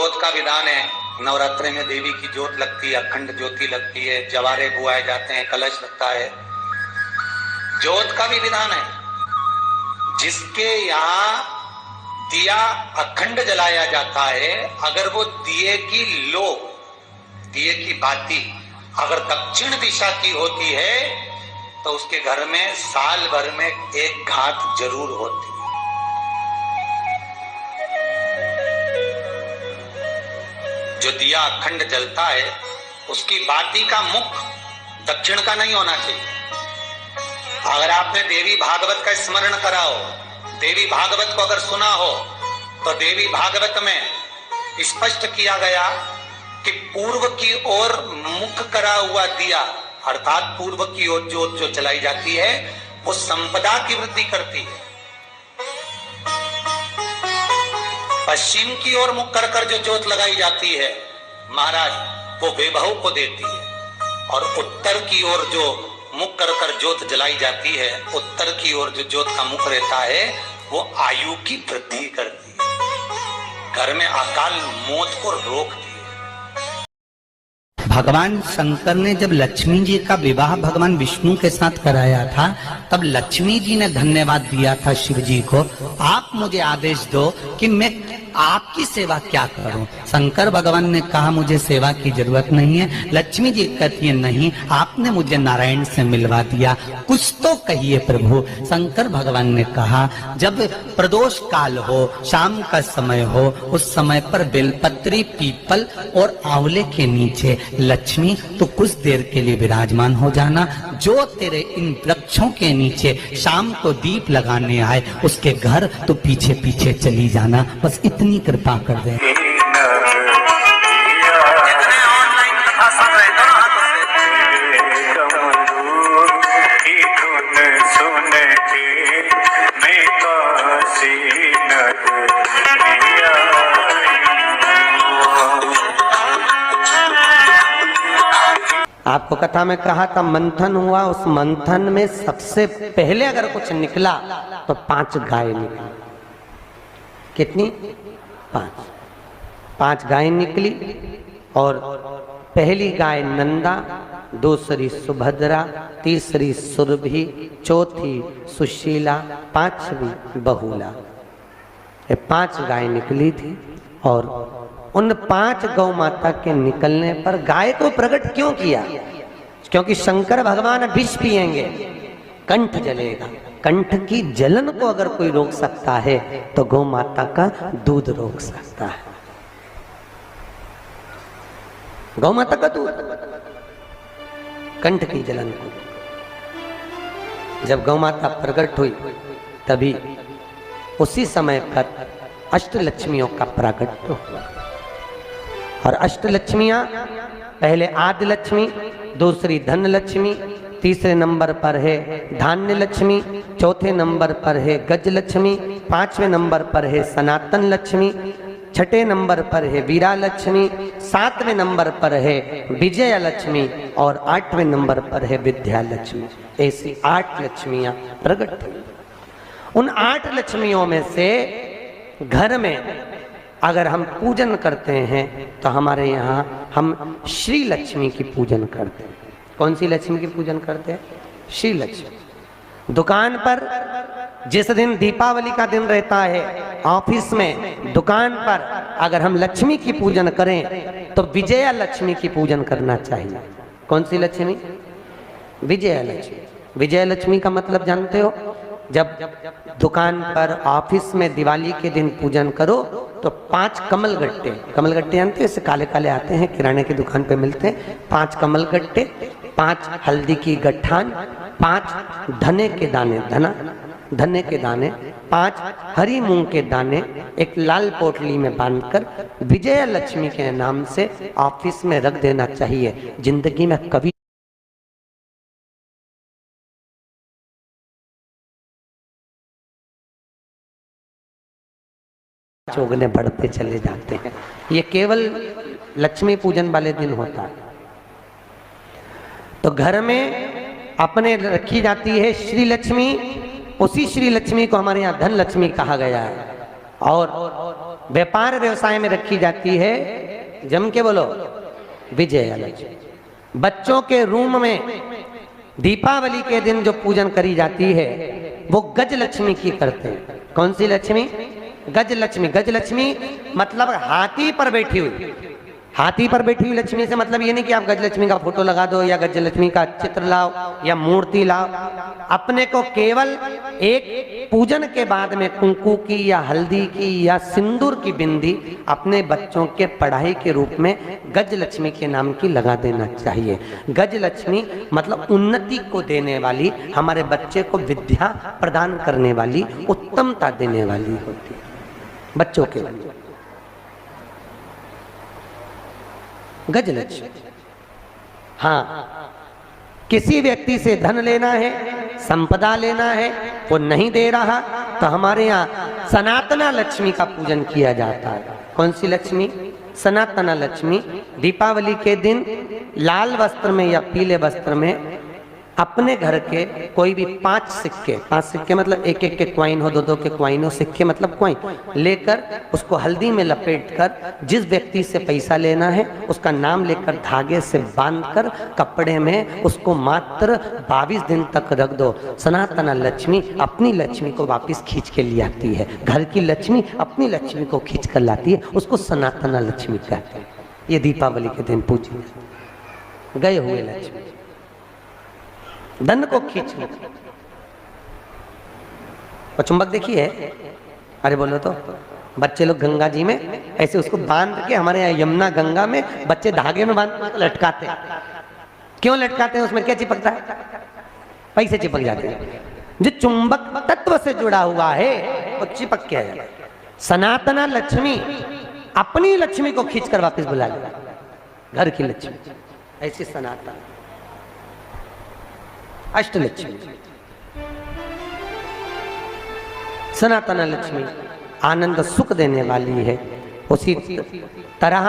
ज्योत का विधान है। नवरात्रि में देवी की ज्योत लगती है, अखंड ज्योति लगती है, जवारे बुआए जाते हैं, कलश लगता है। ज्योत का भी विधान है। जिसके यहाँ दिया अखंड जलाया जाता है, अगर वो दिए की लो, दिए की बाती अगर दक्षिण दिशा की होती है तो उसके घर में साल भर में एक घात जरूर होती है। जो दिया अखंड जलता है उसकी बाती का मुख दक्षिण का नहीं होना चाहिए। अगर आपने देवी भागवत का स्मरण करा हो, देवी भागवत को अगर सुना हो, तो देवी भागवत में स्पष्ट किया गया कि पूर्व की ओर मुख करा हुआ दिया, अर्थात पूर्व की ओर ज्योत जो जलाई जाती है वो संपदा की वृद्धि करती है। पश्चिम की ओर मुख कर जो ज्योत लगाई जाती है महाराज, वो वैभव को देती है। और उत्तर की ओर जो मुख कर ज्योत जलाई जाती है, उत्तर की ओर जो ज्योत का मुख रहता है वो आयु की वृद्धि करती है, घर में अकाल मौत को रोकती है। भगवान शंकर ने जब लक्ष्मी जी का विवाह भगवान विष्णु के साथ कराया था, तब लक्ष्मी जी ने धन्यवाद दिया था शिव जी को, आप मुझे आदेश दो कि मैं आपकी सेवा क्या करूं। शंकर भगवान ने कहा मुझे सेवा की जरूरत नहीं है। लक्ष्मी जी कहती है नहीं, आपने मुझे नारायण से मिलवा दिया, कुछ तो कहिए प्रभु। शंकर भगवान ने कहा जब प्रदोष काल हो, शाम का समय हो, उस समय पर बेलपत्री, पीपल और आंवले के नीचे लक्ष्मी तो कुछ देर के लिए विराजमान हो जाना। जो तेरे इन वृक्षों के नीचे शाम को दीप लगाने आए उसके घर तो पीछे पीछे चली जाना। बस इतनी कृपा कर दे। आपको कथा में कहा था मंथन हुआ, उस मंथन में सबसे पहले अगर कुछ निकला तो 5 गाय निकली। कितनी? 5 गाय निकली। और पहली गाय नंदा, दूसरी सुभद्रा, तीसरी सुरभि, चौथी सुशीला, 5वीं बहुला। ये 5 गाय निकली थी। और उन 5 गौ माता के निकलने पर गाय को प्रकट क्यों किया? क्योंकि शंकर भगवान विष पिएंगे, कंठ जलेगा। कंठ की जलन को अगर कोई रोक सकता है तो गौ माता का दूध रोक सकता है। गौ माता का दूध कंठ की जलन को। जब गौ माता प्रकट हुई तभी उसी समय पर अष्टलक्ष्मियों का प्राकट्य हुआ। और अष्टलक्ष्मियां, पहले आदि लक्ष्मी, दूसरी धन लक्ष्मी, तीसरे नंबर पर है धान्य लक्ष्मी, चौथे नंबर पर है गज लक्ष्मी, 5वें नंबर पर है सनातन लक्ष्मी, 6ठे नंबर पर है वीरा लक्ष्मी, 7वें नंबर पर है विजया लक्ष्मी और 8वें नंबर पर है विद्या लक्ष्मी। ऐसी 8 लक्ष्मियां प्रकट हुई। उन 8 लक्ष्मियों में से घर में अगर हम पूजन करते हैं तो हमारे यहाँ हम श्री लक्ष्मी की पूजन करते हैं। कौन सी लक्ष्मी की पूजन करते हैं? श्री लक्ष्मी। दुकान पर जिस दिन दीपावली का दिन रहता है, ऑफिस में, दुकान पर अगर हम लक्ष्मी की पूजन करें तो विजया लक्ष्मी की पूजन करना चाहिए। कौन सी लक्ष्मी? विजया लक्ष्मी। विजया लक्ष्मी का मतलब जानते हो? जब दुकान पर, ऑफिस में दिवाली के दिन पूजन करो तो 5 कमल गट्टे, कमल गट्टे जानते हैं, इससे काले काले आते हैं, किराने की दुकान पे मिलते हैं। 5 कमल गट्टे, 5 हल्दी की गट्ठान, 5 धने के दाने, धने के दाने, 5 हरी मूंग के दाने एक लाल पोटली में बांधकर विजया लक्ष्मी के नाम से ऑफिस में रख देना चाहिए। जिंदगी में कभी चौगने बढ़ते चले जाते हैं। ये केवल लक्ष्मी पूजन वाले दिन होता है। तो घर में अपने रखी जाती है श्री लक्ष्मी। उसी श्री लक्ष्मी को हमारे यहाँ धन लक्ष्मी कहा गया है। और व्यापार व्यवसाय में रखी जाती है, जम के बोलो, विजया लक्ष्मी। बच्चों के रूम में दीपावली के दिन जो पूजन करी जाती है वो गज लक्ष्मी की करते हैं। कौन सी लक्ष्मी? गज लक्ष्मी। गज लक्ष्मी मतलब हाथी पर बैठी हुई। हाथी पर बैठी हुई लक्ष्मी से मतलब ये नहीं कि आप गजलक्ष्मी का फोटो लगा दो या गजलक्ष्मी का चित्र लाओ या मूर्ति लाओ। अपने को केवल एक पूजन के बाद में कुंकू की या हल्दी की या सिंदूर की बिंदी अपने बच्चों के पढ़ाई के रूप में गजलक्ष्मी के नाम की लगा देना चाहिए। गजलक्ष्मी मतलब उन्नति को देने वाली, हमारे बच्चे को विद्या प्रदान करने वाली, उत्तमता देने वाली होती है बच्चों के लिए गजलक्ष्मी। हाँ, किसी व्यक्ति से धन लेना है, संपदा लेना है, वो नहीं दे रहा तो हमारे यहाँ सनातना लक्ष्मी का पूजन किया जाता है। कौन सी लक्ष्मी? सनातना लक्ष्मी। दीपावली के दिन लाल वस्त्र में या पीले वस्त्र में अपने घर के कोई भी 5 सिक्के मतलब एक एक के क्वाइन हो, 2-2 के क्वाइन हो, सिक्के मतलब क्वाइन लेकर उसको हल्दी में लपेटकर जिस व्यक्ति से पैसा लेना है उसका नाम लेकर धागे से बांधकर कपड़े में उसको मात्र 22 दिन तक रख दो। सनातना लक्ष्मी अपनी लक्ष्मी को वापस खींच के ले आती है। घर की लक्ष्मी अपनी लक्ष्मी को खींच कर लाती है, उसको सनातना लक्ष्मी कहते हैं। ये दीपावली के दिन पूजी गए हुए लक्ष्मी धन को खींच लो। और चुंबक देखिए, अरे बोलो तो बच्चे लोग गंगा जी में ऐसे उसको बांध के, हमारे यहाँ यमुना गंगा में बच्चे धागे में बांध के लटकाते हैं। क्यों लटकाते हैं? उसमें क्या चिपकता है? पैसे चिपक जाते हैं। जो चुंबक तत्व से जुड़ा हुआ है वो चिपक के है। सनातना लक्ष्मी अपनी लक्ष्मी को खींचकर वापस बुला लेगा, घर की लक्ष्मी। ऐसी सनातन अष्टलक्ष्मी। सनातना लक्ष्मी आनंद सुख देने वाली है। उसी तरह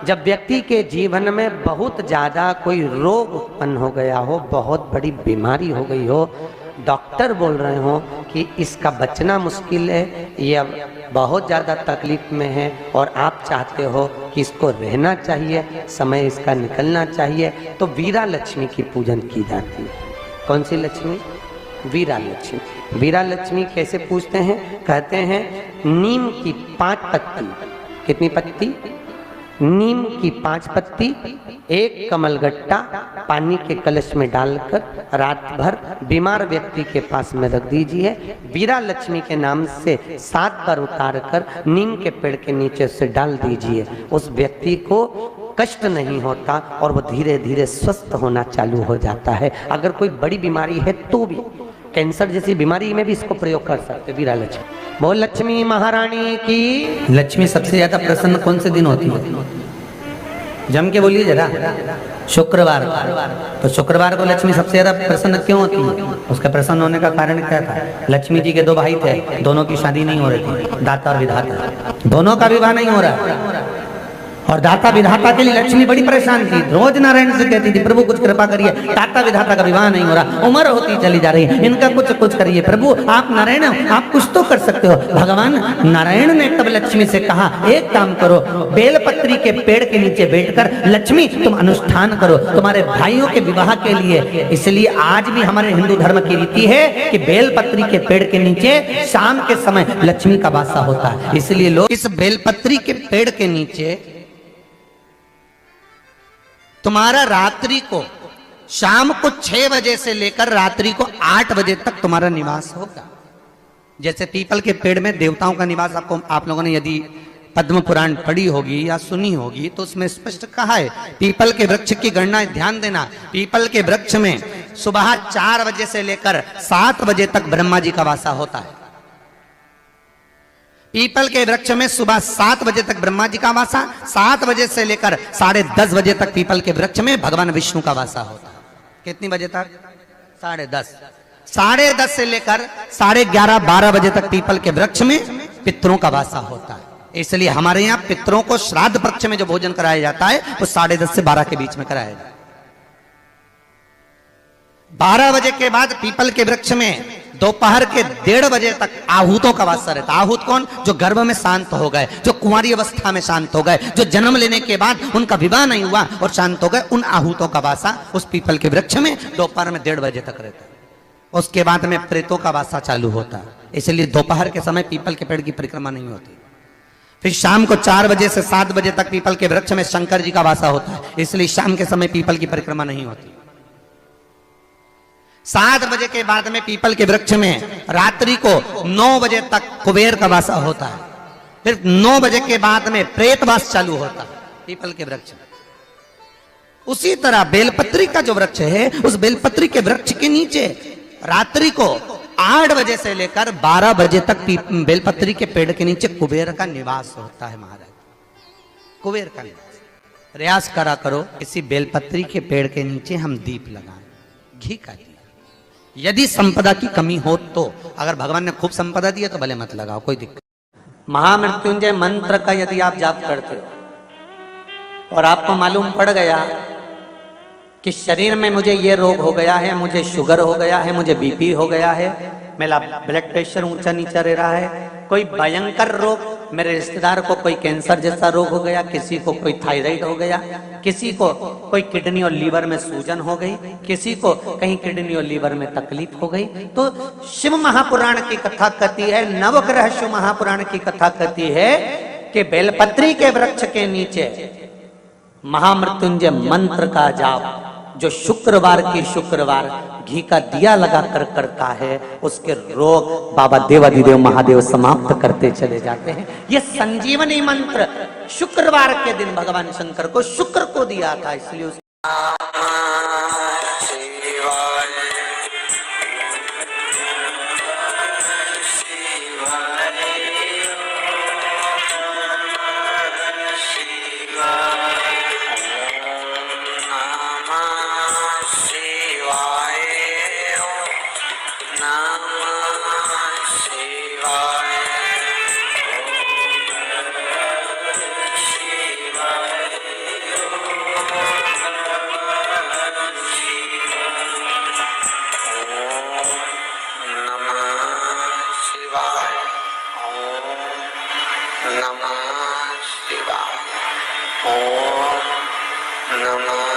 जब व्यक्ति के जीवन में बहुत ज्यादा कोई रोग उत्पन्न हो गया हो, बहुत बड़ी बीमारी हो गई हो, डॉक्टर बोल रहे हो कि इसका बचना मुश्किल है, ये बहुत ज़्यादा तकलीफ में है और आप चाहते हो कि इसको रहना चाहिए, समय इसका निकलना चाहिए, तो वीरा लक्ष्मी की पूजन की जाती है। कौन सी लक्ष्मी? वीरा लक्ष्मी। वीरा लक्ष्मी कैसे पूजते हैं? कहते हैं नीम की 5 पत्ती। कितनी पत्ती? नीम की 5 पत्ती, एक कमलगट्टा पानी के कलश में डालकर रात भर बीमार व्यक्ति के पास में रख दीजिए। वीरा लक्ष्मी के नाम से 7 बार उतार कर नीम के पेड़ के नीचे से डाल दीजिए। उस व्यक्ति को कष्ट नहीं होता और वो धीरे धीरे स्वस्थ होना चालू हो जाता है। अगर कोई बड़ी बीमारी है तो भी, कैंसर जैसी बीमारी में भी इसको प्रयोग कर सकते। वीरा लक्ष्मी। बोल लक्ष्मी महारानी की। लक्ष्मी सबसे ज्यादा प्रसन्न कौन से दिन होती है? जम के बोलिए जरा। शुक्रवार। तो शुक्रवार को लक्ष्मी सबसे ज्यादा प्रसन्न क्यों होती है? उसका प्रसन्न होने का कारण क्या था? लक्ष्मी जी के 2 भाई थे, दोनों की शादी नहीं हो रही थी, दाता और विधाता, दोनों का विवाह नहीं हो रहा। और दाता विधाता के लिए लक्ष्मी बड़ी परेशान थी। रोज नारायण से कहती थी, प्रभु कुछ कृपा करिए, दाता विधाता का विवाह नहीं हो रहा, उम्र होती चली जा रही है, इनका कुछ करिए प्रभु, आप नारायण आप कुछ तो कर सकते हो। भगवान नारायण ने तब लक्ष्मी से कहा, एक काम करो, बेलपत्री के पेड़ के नीचे बैठकर लक्ष्मी तुम अनुष्ठान करो तुम्हारे भाइयों के विवाह के लिए। इसलिए आज भी हमारे हिंदू धर्म की रीति है कि बेलपत्री के पेड़ के नीचे शाम के समय लक्ष्मी का वासा होता है। इसलिए लोग इस बेलपत्री के पेड़ के नीचे तुम्हारा रात्रि को, शाम को 6 बजे से लेकर रात्रि को 8 बजे तक तुम्हारा निवास होगा। जैसे पीपल के पेड़ में देवताओं का निवास, आपको आप लोगों ने यदि पद्म पुराण पढ़ी होगी या सुनी होगी तो उसमें स्पष्ट कहा है। पीपल के वृक्ष की गणना ध्यान देना, पीपल के वृक्ष में सुबह 4 बजे से लेकर 7 बजे तक ब्रह्मा जी का वासा होता है। पीपल के वृक्ष में सुबह 7 बजे तक ब्रह्मा जी का वासा, 7 बजे से लेकर 10:30 बजे तक पीपल के वृक्ष में भगवान विष्णु का वासा होता है। कितनी बजे तक? 10:30। 10:30 से लेकर 11:30-12 बजे तक पीपल के वृक्ष में पितरों का वासा होता है। इसलिए हमारे यहाँ पितरों को श्राद्ध पक्ष में जो भोजन कराया जाता है वो 10:30 से 12 के बीच में कराया जाता है। 12 बजे के बाद पीपल के वृक्ष में दोपहर के 1:30 बजे तक आहूतों का वास रहता। आहूत कौन? जो गर्भ में शांत हो गए, जो कुंवारी अवस्था में शांत हो गए, जो जन्म लेने के बाद उनका विवाह नहीं हुआ और शांत हो गए, उन आहूतों का वासा उस पीपल के वृक्ष में दोपहर में 1:30 बजे तक रहता है। उसके बाद में प्रेतों का वासा चालू होता है, इसलिए दोपहर के समय पीपल के पेड़ की परिक्रमा नहीं होती। फिर शाम को 4 बजे से 7 बजे तक पीपल के वृक्ष में शंकर जी का वासा होता है, इसलिए शाम के समय पीपल की परिक्रमा नहीं होती। 7 बजे के बाद में पीपल के वृक्ष में रात्रि को 9 बजे तक कुबेर का वासा होता है। फिर 9 बजे के बाद में प्रेतवास चालू होता है पीपल के वृक्ष में। उसी तरह बेलपत्री का जो वृक्ष है, उस बेलपत्री के वृक्ष के नीचे रात्रि को 8 बजे से लेकर 12 बजे तक बेलपत्री के पेड़ के नीचे कुबेर का निवास होता है। महाराज, कुबेर का निवास। प्रयास करा करो इसी बेलपत्री के पेड़ के नीचे हम दीप लगाएं, घी का दिया। यदि संपदा की कमी हो तो, अगर भगवान ने खूब संपदा दी है तो भले मत लगाओ, कोई दिक्कत। महामृत्युंजय मंत्र का यदि आप जाप करते हो और आपको मालूम पड़ गया कि शरीर में मुझे ये रोग हो गया है, मुझे शुगर हो गया है, मुझे बीपी हो गया है, मेरा ब्लड प्रेशर ऊंचा नीचा रह रहा है, कोई भयंकर रोग, मेरे रिश्तेदार को कोई कैंसर जैसा रोग हो गया, किसी को कोई थायराइड हो गया, किसी को कोई किडनी और लीवर में सूजन हो गई, किसी को कहीं किडनी और लीवर में तकलीफ हो गई, तो शिव महापुराण की कथा कहती है, नवग्रह शिव महापुराण की कथा कहती है कि बेलपत्री के वृक्ष के नीचे महामृत्युंजय मंत्र का जाप जो शुक्रवार की शुक्रवार घी का दिया लगा कर करता है, उसके रोग बाबा देवाधिदेव महादेव समाप्त करते चले जाते हैं। ये संजीवनी मंत्र शुक्रवार के दिन भगवान शंकर को शुक्र को दिया था, इसलिए उस नमः